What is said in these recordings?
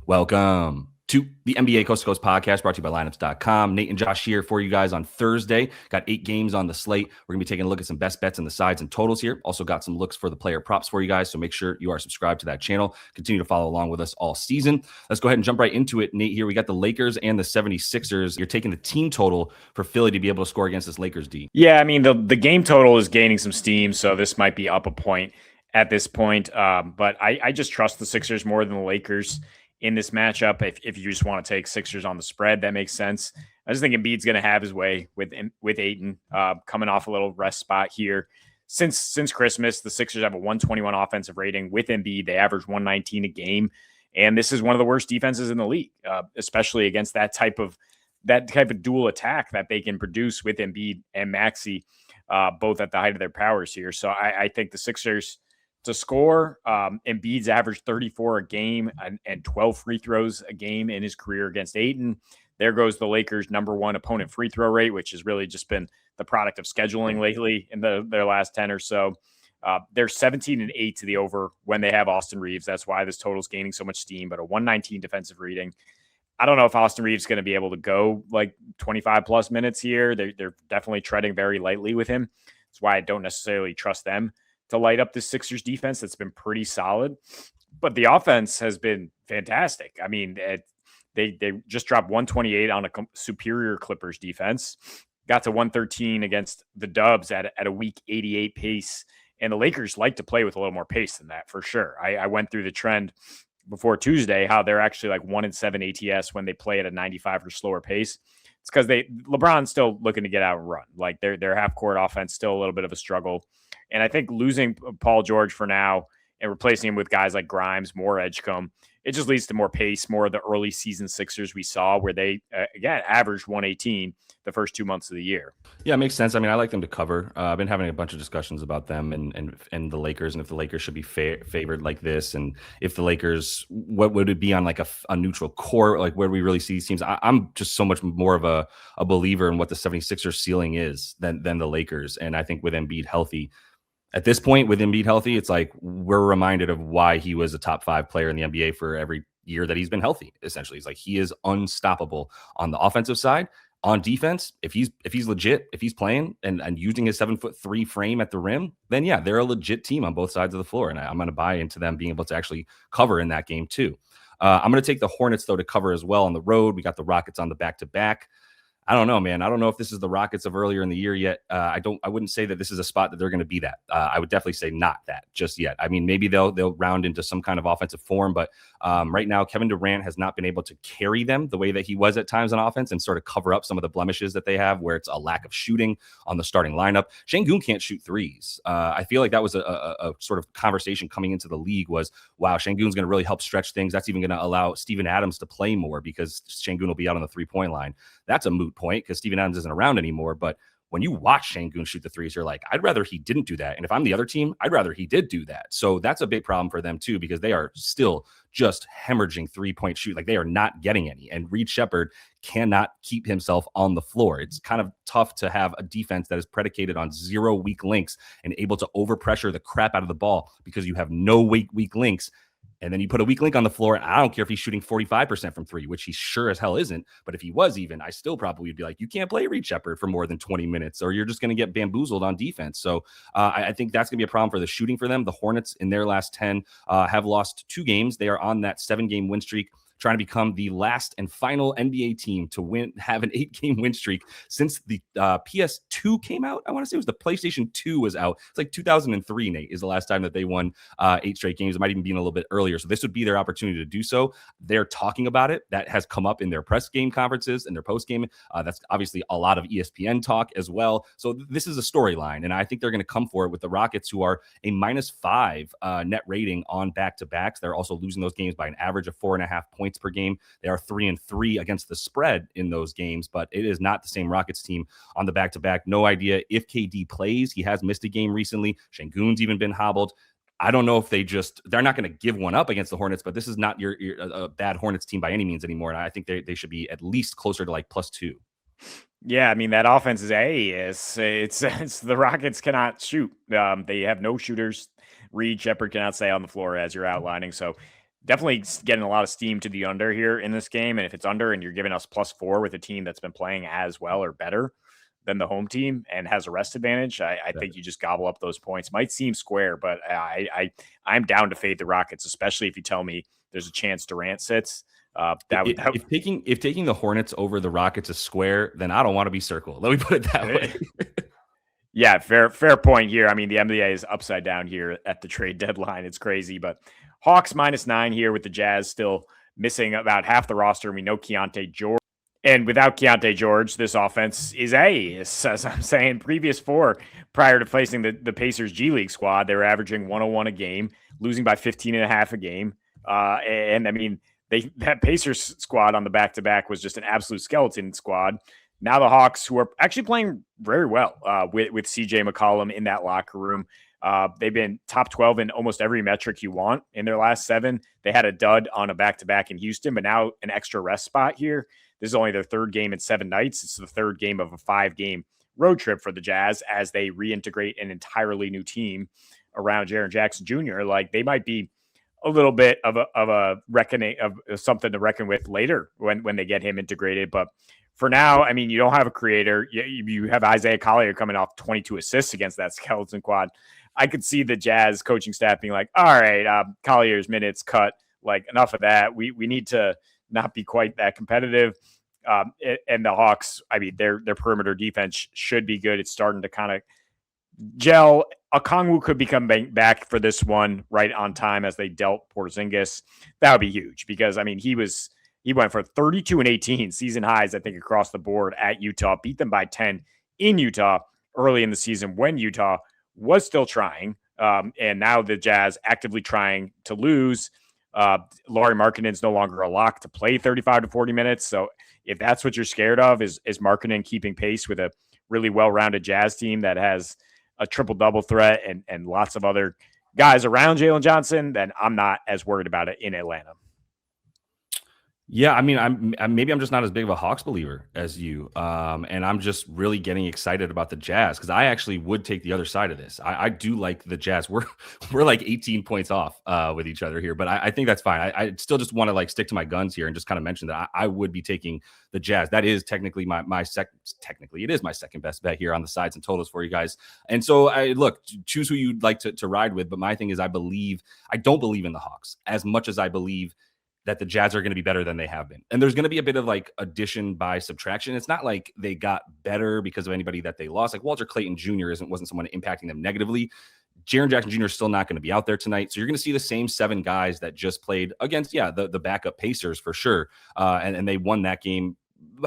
Welcome to the NBA Coast to Coast podcast brought to you by lineups.com. Nate and Josh here for you guys on Thursday. Got 8 games on the slate. We're going to be taking a look at some best bets in the sides and totals here. Also got some looks for the player props for you guys. So make sure you are subscribed to that channel. Continue to follow along with us all season. Let's go ahead and jump right into it. Nate here. We got the Lakers and the 76ers. You're taking the team total for Philly to be able to score against this Lakers D. Yeah, I mean, the game total is gaining some steam. So this might be up a point at this point. But I just trust the Sixers more than the Lakers in this matchup. If you just want to take Sixers on the spread, that makes sense. I just think Embiid's going to have his way with Ayton coming off a little rest spot here. Since Christmas, the Sixers have a 121 offensive rating with Embiid. They average 119 a game, and this is one of the worst defenses in the league, especially against that type of dual attack that they can produce with Embiid and Maxey, both at the height of their powers here. So I think the Sixers to score. Embiid's averaged 34 a game and 12 free throws a game in his career against Ayton. There goes the Lakers' number one opponent free throw rate, which has really just been the product of scheduling lately in their last 10 or so. They're 17-8 to the over when they have Austin Reeves. That's why this total is gaining so much steam, but a 119 defensive rating. I don't know if Austin Reeves is going to be able to go like 25 plus minutes here. They're definitely treading very lightly with him. That's why I don't necessarily trust them to light up the Sixers defense. That's been pretty solid, but the offense has been fantastic. I mean, they just dropped 128 on a superior Clippers defense, got to 113 against the Dubs at a weak 88 pace. And the Lakers like to play with a little more pace than that for sure. I went through the trend before Tuesday, how they're actually like 1-7 ATS when they play at a 95 or slower pace. It's because LeBron's still looking to get out and run. Like their half court offense still a little bit of a struggle. And I think losing Paul George for now and replacing him with guys like Grimes, more Edgecombe, it just leads to more pace, more of the early season Sixers we saw where they, again, averaged 118 the first 2 months of the year. Yeah, it makes sense. I mean, I like them to cover. I've been having a bunch of discussions about them and the Lakers, and if the Lakers should be favored like this, and if the Lakers, what would it be on like a neutral court? Like where do we really see these teams? I'm just so much more of a believer in what the 76ers ceiling is than the Lakers. And I think with Embiid healthy, at this point, with Embiid healthy, it's like we're reminded of why he was a top 5 player in the NBA for every year that he's been healthy. Essentially, it's like he is unstoppable on the offensive side. On defense, if he's legit, if he's playing and using his 7'3" frame at the rim, then yeah, they're a legit team on both sides of the floor, and I'm going to buy into them being able to actually cover in that game too. I'm going to take the Hornets though to cover as well on the road. We got the Rockets on the back-to-back. I don't know, man. I don't know if this is the Rockets of earlier in the year yet. I wouldn't say that this is a spot that they're going to be that. I would definitely say not that just yet. I mean, maybe they'll round into some kind of offensive form, but right now Kevin Durant has not been able to carry them the way that he was at times on offense and sort of cover up some of the blemishes that they have, where it's a lack of shooting on the starting lineup. Şengün can't shoot threes. I feel like that was a sort of conversation coming into the league was, wow, Şengün's going to really help stretch things. That's even going to allow Steven Adams to play more because Şengün will be out on the 3-point line. That's a moot point because Steven Adams isn't around anymore. But when you watch Şengün shoot the threes, you're like, I'd rather he didn't do that. And if I'm the other team, I'd rather he did do that. So that's a big problem for them too, because they are still just hemorrhaging 3-point shoot. Like they are not getting any. And Reed Shepherd cannot keep himself on the floor. It's kind of tough to have a defense that is predicated on 0 weak links and able to overpressure the crap out of the ball because you have no weak links. And then you put a weak link on the floor, and I don't care if he's shooting 45% from 3, which he sure as hell isn't. But if he was even, I still probably would be like, you can't play Reed Shepherd for more than 20 minutes, or you're just going to get bamboozled on defense. So I think that's going to be a problem for the shooting for them. The Hornets in their last 10 have lost 2 games. They are on that 7-game win streak, trying to become the last and final NBA team to have an 8-game win streak since the PS2 came out. I want to say it was the PlayStation 2 was out. It's like 2003, Nate, is the last time that they won 8 straight games. It might even be a little bit earlier. So this would be their opportunity to do so. They're talking about it. That has come up in their press game conferences and their post game. That's obviously a lot of ESPN talk as well. So this is a storyline, and I think they're going to come for it with the Rockets, who are a -5 net rating on back-to-backs. They're also losing those games by an average of 4.5 points per game. They are 3-3 against the spread in those games, but it is not the same Rockets team on the back-to-back. No idea if KD plays. He has missed a game recently. Şengün's even been hobbled. I don't know if they're not going to give one up against the Hornets, but this is not your bad Hornets team by any means anymore. And I think they should be at least closer to like +2. Yeah, I mean, that offense is it's the Rockets cannot shoot. They have no shooters. Reed Shepherd cannot stay on the floor as you're outlining. So definitely getting a lot of steam to the under here in this game. And if it's under and you're giving us +4 with a team that's been playing as well or better than the home team and has a rest advantage, I think you just gobble up those points. Might seem square, but I'm down to fade the Rockets, especially if you tell me there's a chance Durant sits. If taking the Hornets over the Rockets is square, then I don't want to be circle. Let me put it that way. Yeah, fair point here. I mean, the NBA is upside down here at the trade deadline. It's crazy, but Hawks -9 here with the Jazz still missing about half the roster. We know Keontae George. And without Keontae George, this offense is as I'm saying, previous 4 prior to facing the Pacers G League squad, they were averaging 101 a game, losing by 15.5 a game. And I mean, that Pacers squad on the back-to-back was just an absolute skeleton squad. Now the Hawks, who are actually playing very well with CJ McCollum in that locker room. They've been top 12 in almost every metric you want in their last 7. They had a dud on a back-to-back in Houston, but now an extra rest spot here. This is only their 3rd game in 7 nights. It's the 3rd game of a 5-game road trip for the Jazz as they reintegrate an entirely new team around Jaren Jackson Jr. Like, they might be a little bit of a reckoning of something to reckon with later when they get him integrated. But for now, I mean, you don't have a creator. You have Isaiah Collier coming off 22 assists against that skeleton squad. I could see the Jazz coaching staff being like, all right, Collier's minutes cut. Like, enough of that. We need to not be quite that competitive. And the Hawks, I mean, their perimeter defense should be good. It's starting to kind of gel. Okongwu could be coming back for this one right on time as they dealt Porzingis. That would be huge because, I mean, he went for 32 and 18 season highs, I think, across the board at Utah, beat them by 10 in Utah early in the season when Utah was still trying. And now the Jazz actively trying to lose. Lauri Markkanen's no longer a lock to play 35 to 40 minutes. So if that's what you're scared of is Markkanen keeping pace with a really well-rounded Jazz team that has a triple-double threat and lots of other guys around Jalen Johnson, then I'm not as worried about it in Atlanta. Yeah, I mean, I'm just not as big of a Hawks believer as you, and I'm just really getting excited about the Jazz because I actually would take the other side of this. I do like the Jazz. We're like 18 points off with each other here, but I think that's fine. I still just want to like stick to my guns here and just kind of mention that I would be taking the Jazz. That is technically it is my second best bet here on the sides and totals for you guys. And so look, choose who you'd like to ride with. But my thing is, I don't believe in the Hawks as much as I believe that the Jazz are going to be better than they have been. And there's going to be a bit of like addition by subtraction. It's not like they got better because of anybody that they lost. Like Walter Clayton Jr. wasn't someone impacting them negatively. Jaren Jackson Jr. is still not going to be out there tonight. So you're going to see the same 7 guys that just played against, the backup Pacers for sure. And they won that game.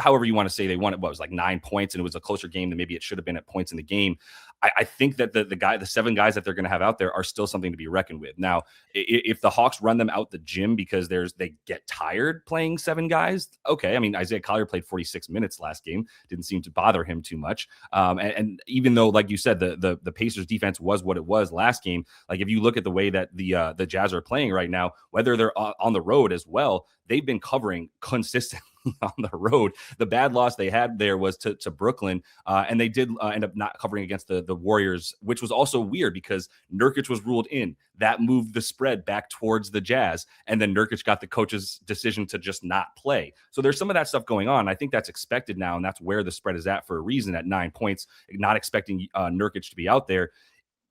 However you want to say they won it, was like 9 points, and it was a closer game than maybe it should have been at points in the game. I think that the 7 guys that they're going to have out there are still something to be reckoned with. Now, if the Hawks run them out the gym because they get tired playing 7 guys, okay. I mean, Isaiah Collier played 46 minutes last game, didn't seem to bother him too much. And even though, like you said, the Pacers defense was what it was last game, like if you look at the way that the Jazz are playing right now, whether they're on the road as well, they've been covering consistently on the road. The bad loss they had there was to Brooklyn, and they did end up not covering against the Warriors, which was also weird because Nurkic was ruled in. That moved the spread back towards the Jazz, and then Nurkic got the coach's decision to just not play. So there's some of that stuff going on. I think that's expected now, and that's where the spread is at for a reason at 9 points, not expecting Nurkic to be out there.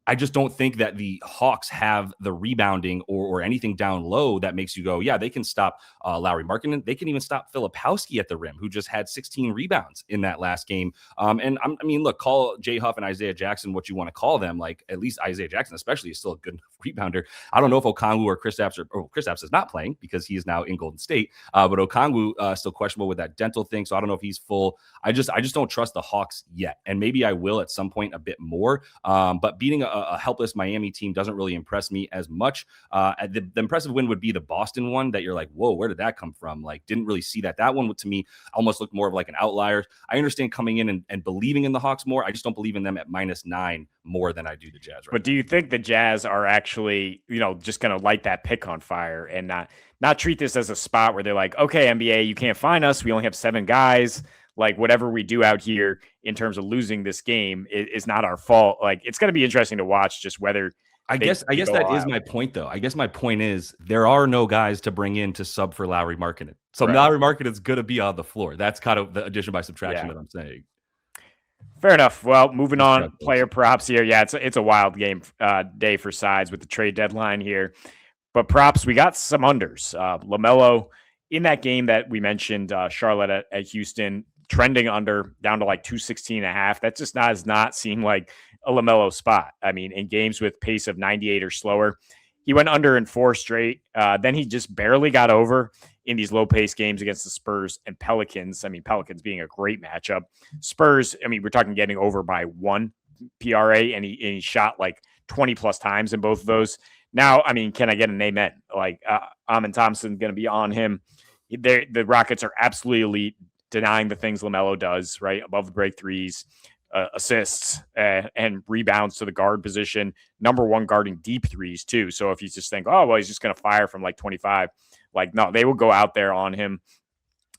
I just don't think that the Hawks have the rebounding or anything down low that makes you go, yeah, they can stop Lauri Markkanen. They can even stop Filipowski at the rim, who just had 16 rebounds in that last game. And I mean, look, call Jay Huff and Isaiah Jackson what you want to call them. Like, at least Isaiah Jackson, especially, is still a good enough rebounder. I don't know if Okongwu or Kristaps is not playing because he is now in Golden State. But Okongwu still questionable with that dental thing, so I don't know if he's full. I just don't trust the Hawks yet, and maybe I will at some point a bit more. But beating a helpless Miami team doesn't really impress me as much. The impressive win would be the Boston one that you're like, whoa, where did that come from? Like, didn't really see that. That one, to me, almost looked more of like an outlier. I understand coming in and believing in the Hawks more. I just don't believe in them at -9 more than I do the Jazz. Right. But do you think the Jazz are actually, just going to light that pick on fire and not treat this as a spot where they're like, okay, NBA, you can't find us. We only have 7 guys. Like, whatever we do out here in terms of losing this game is not our fault. Like, it's going to be interesting to watch just whether They guess go that all is out. my point, though. I guess my point is there are no guys to bring in to sub for Lowry Markkanen. So Right. Lowry Markkanen's going to be on the floor. That's kind of the addition by subtraction Yeah. that I'm saying. Fair enough. Well, moving Just on, preference. player props here. Yeah, it's a wild game day for sides with the trade deadline here. But props, we got some unders. Lamelo in that game that we mentioned, Charlotte at Houston, trending under down to like 216.5. That just does not seem like a Lamelo spot. I mean, in games with pace of 98 or slower, he went under in 4 straight. Then he just barely got over in these low pace games against the Spurs and Pelicans. I mean, Pelicans being a great matchup. Spurs, I mean, we're talking getting over by 1 PRA, and he shot like 20 plus times in both of those. Now, I mean, can I get an amen? Like, Amin Thompson going to be on him. The Rockets are absolutely elite, denying the things LaMelo does, right? Above the break threes, assists, and rebounds to the guard position. Number 1 guarding deep threes, too. So if you just think, oh, well, he's just going to fire from like 25, like, no, they will go out there on him.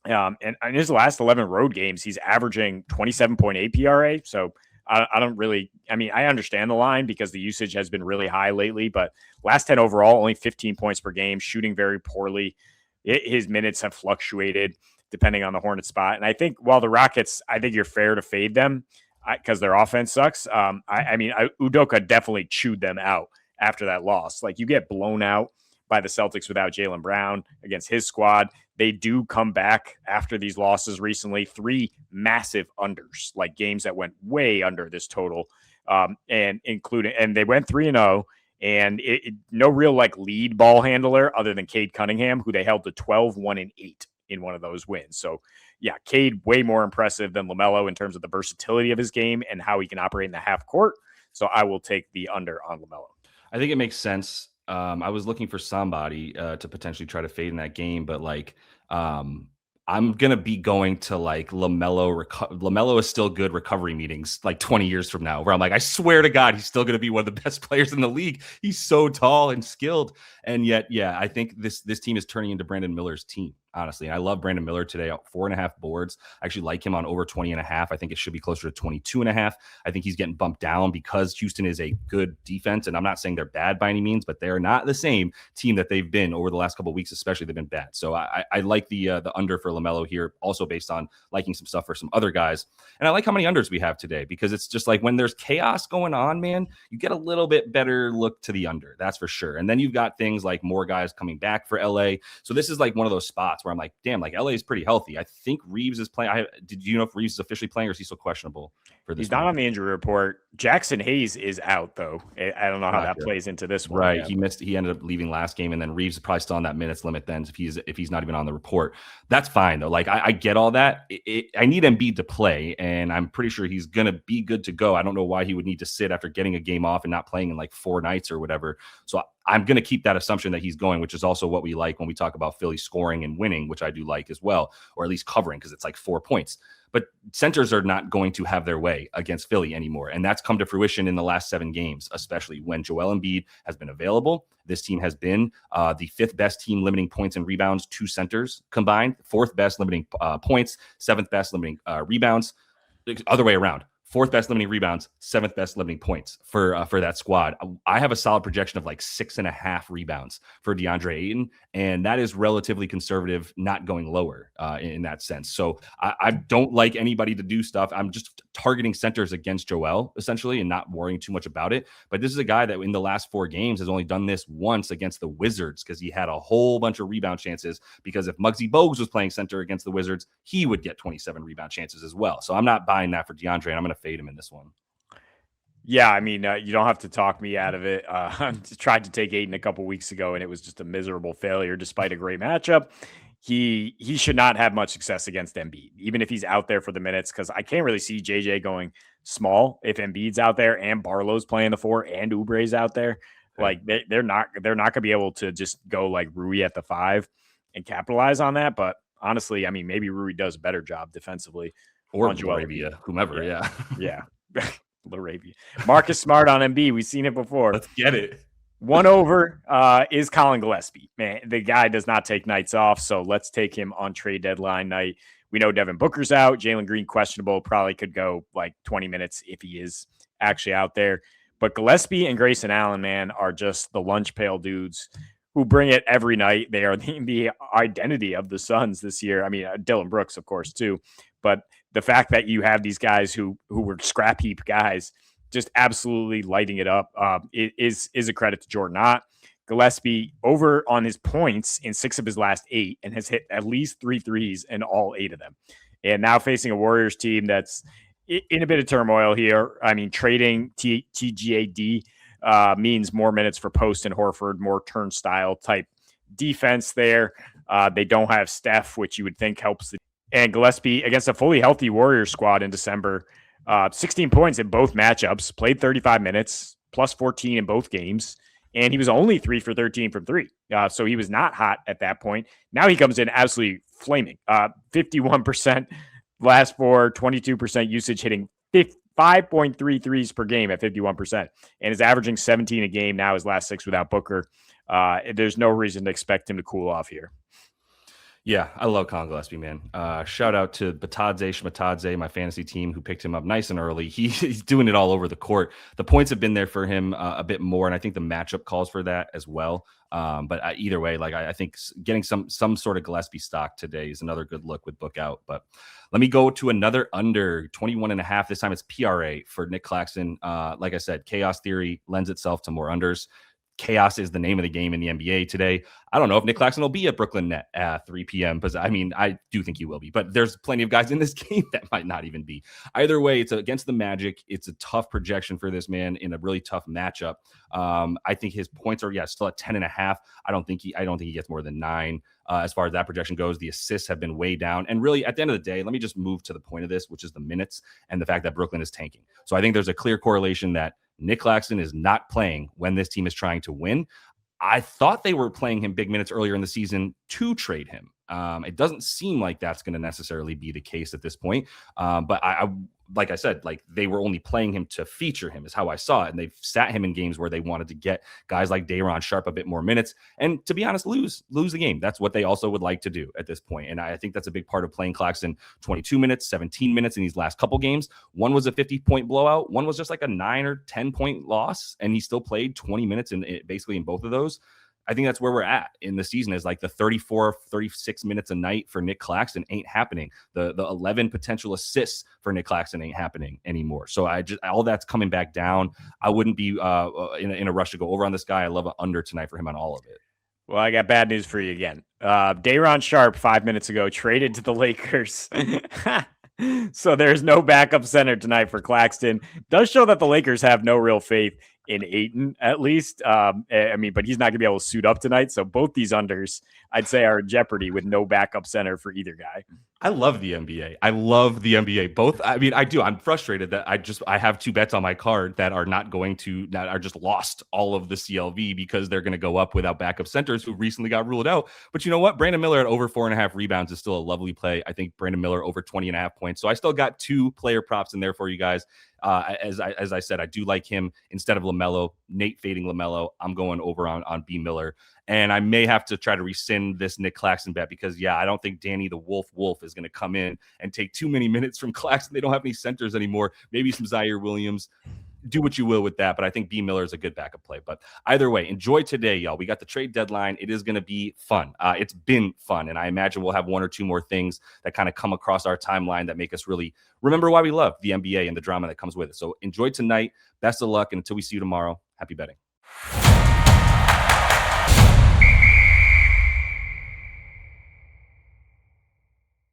And in his last 11 road games, he's averaging 27.8 PRA. So I don't really, I mean, I understand the line because the usage has been really high lately, but last 10 overall, only 15 points per game, shooting very poorly. His minutes have fluctuated depending on the Hornet spot. And I think while the Rockets, I think you're fair to fade them because their offense sucks. I mean, Udoka definitely chewed them out after that loss. Like, you get blown out by the Celtics without Jaylen Brown against his squad. They do come back after these losses recently. 3 massive unders, like games that went way under this total, and they went 3-0, and no real like lead ball handler other than Cade Cunningham, who they held to 12, 1, and 8 in one of those wins. So yeah, Cade way more impressive than LaMelo in terms of the versatility of his game and how he can operate in the half court. So I will take the under on LaMelo. I think it makes sense. I was looking for somebody to potentially try to fade in that game, but like I'm gonna be going to like LaMelo. LaMelo is still good recovery meetings like 20 years from now, where I'm like, I swear to God, he's still gonna be one of the best players in the league. He's so tall and skilled, and yet, yeah, I think this team is turning into Brandon Miller's team. Honestly, and I love Brandon Miller today. 4.5 boards. I actually like him on over 20.5. I think it should be closer to 22.5. I think he's getting bumped down because Houston is a good defense, and I'm not saying they're bad by any means, but they're not the same team that they've been over the last couple of weeks. Especially, they've been bad. So I like the under for LaMelo here, also based on liking some stuff for some other guys, and I like how many unders we have today because it's just like when there's chaos going on, man, you get a little bit better look to the under. That's for sure. And then you've got things like more guys coming back for LA. So this is like one of those spots where I'm like, damn, like LA is pretty healthy. I think Reeves is playing. Did you know if Reeves is officially playing or is he still questionable for this? He's not on the injury report. Jackson Hayes is out though. I don't know how that plays into this one. Right. Yeah. He ended up leaving last game, and then Reeves is probably still on that minutes limit then if he's not even on the report. That's fine though. Like I get all that. I need Embiid to play, and I'm pretty sure he's gonna be good to go. I don't know why he would need to sit after getting a game off and not playing in like 4 nights or whatever. So I'm going to keep that assumption that he's going, which is also what we like when we talk about Philly scoring and winning, which I do like as well, or at least covering because it's like 4 points. But centers are not going to have their way against Philly anymore. And that's come to fruition in the last 7 games, especially when Joel Embiid has been available. This team has been the 5th best team limiting points and rebounds to centers combined, 4th best limiting points, 7th best limiting rebounds, other way around. 4th best limiting rebounds, 7th best limiting points for that squad. I have a solid projection of like 6.5 rebounds for Deandre Ayton, and that is relatively conservative, not going lower in that sense. So I don't like anybody to do stuff. I'm just targeting centers against Joel essentially and not worrying too much about it. But this is a guy that in the last 4 games has only done this once against the Wizards because he had a whole bunch of rebound chances, because if Muggsy Bogues was playing center against the Wizards, he would get 27 rebound chances as well. So I'm not buying that for Deandre, and I'm going to fade him in this one. Yeah, I mean, you don't have to talk me out of it. I tried to take Ayton a couple weeks ago, and it was just a miserable failure despite a great matchup. He should not have much success against Embiid, even if he's out there for the minutes, because I can't really see JJ going small if Embiid's out there and Barlow's playing the 4 and Oubre's out there. Like they're not going to be able to just go like Rui at the 5 and capitalize on that. But honestly, I mean, maybe Rui does a better job defensively. Or Arabia, whomever. Yeah. Laravia. Marcus Smart on MB. We've seen it before. Let's get it. 1 over is Collin Gillespie. Man, the guy does not take nights off, so let's take him on trade deadline night. We know Devin Booker's out. Jalen Green questionable. Probably could go like 20 minutes if he is actually out there. But Gillespie and Grayson Allen, man, are just the lunch pail dudes who bring it every night. They are the identity of the Suns this year. I mean, Dylan Brooks, of course, too. But the fact that you have these guys who were scrap heap guys just absolutely lighting it up is a credit to Jordan Ott. Gillespie over on his points in 6 of his last 8 and has hit at least 3 threes in all 8 of them. And now facing a Warriors team that's in a bit of turmoil here. I mean, trading TGAD means more minutes for Post and Horford, more turnstile type defense there. They don't have Steph, which you would think helps. And Gillespie against a fully healthy Warriors squad in December, 16 points in both matchups, played 35 minutes, plus 14 in both games. And he was only 3 for 13 from 3. So he was not hot at that point. Now he comes in absolutely flaming. 51% last 4, 22% usage, hitting 5.3 threes per game at 51%. And is averaging 17 a game now his last 6 without Booker. There's no reason to expect him to cool off here. Yeah, I love Collin Gillespie, man. Shout out to Batadze Shmatadze, my fantasy team, who picked him up nice and early. He's doing it all over the court. The points have been there for him a bit more, and I think the matchup calls for that as well. But either way, like I think getting some sort of Gillespie stock today is another good look with Book out. But let me go to another under 21.5. This time it's PRA for Nic Claxton. Like I said, chaos theory lends itself to more unders. Chaos is the name of the game in the NBA today. I don't know if Nic Claxton will be at Brooklyn Net at 3 p.m. because I mean, I do think he will be, but there's plenty of guys in this game that might not even be. Either way, it's against the Magic. It's a tough projection for this man in a really tough matchup. I think his points are still at 10.5. I don't think he gets more than 9. As far as that projection goes, the assists have been way down. And really, at the end of the day, let me just move to the point of this, which is the minutes and the fact that Brooklyn is tanking. So I think there's a clear correlation that Nic Claxton is not playing when this team is trying to win. I thought they were playing him big minutes earlier in the season to trade him. It doesn't seem like that's going to necessarily be the case at this point. But I like I said, like they were only playing him to feature him is how I saw it. And they've sat him in games where they wanted to get guys like Day'Ron Sharpe a bit more minutes. And to be honest, lose the game. That's what they also would like to do at this point. And I think that's a big part of playing Claxton 22 minutes, 17 minutes in these last couple games. One was a 50-point blowout. One was just like a 9 or 10-point loss. And he still played 20 minutes basically in both of those. I think that's where we're at in the season is like the 34, 36 minutes a night for Nic Claxton ain't happening. The 11 potential assists for Nic Claxton ain't happening anymore. So all that's coming back down. I wouldn't be in a rush to go over on this guy. I love an under tonight for him on all of it. Well, I got bad news for you again. Day'Ron Sharpe 5 minutes ago traded to the Lakers. So there's no backup center tonight for Claxton. Does show that the Lakers have no real faith in Ayton, at least. I mean, but he's not going to be able to suit up tonight. So both these unders, I'd say, are in jeopardy with no backup center for either guy. I love the NBA. I love the NBA. Both. I mean, I do. I'm frustrated that I have 2 bets on my card that are just lost all of the CLV because they're going to go up without backup centers who recently got ruled out. But you know what? Brandon Miller at over 4.5 rebounds is still a lovely play. I think Brandon Miller over 20.5 points. So I still got 2 player props in there for you guys. As I said, I do like him instead of Lamelo. Nate fading Lamelo. I'm going over on B Miller. And I may have to try to rescind this Nic Claxton bet because, I don't think Danny the Wolf is going to come in and take too many minutes from Claxton. They don't have any centers anymore. Maybe some Zaire Williams. Do what you will with that, but I think B Miller is a good backup play. But either way, enjoy today, y'all. We got the trade deadline. It is going to be fun. It's been fun, and I imagine we'll have 1 or 2 more things that kind of come across our timeline that make us really remember why we love the NBA and the drama that comes with it. So enjoy tonight. Best of luck, and until we see you tomorrow, happy betting.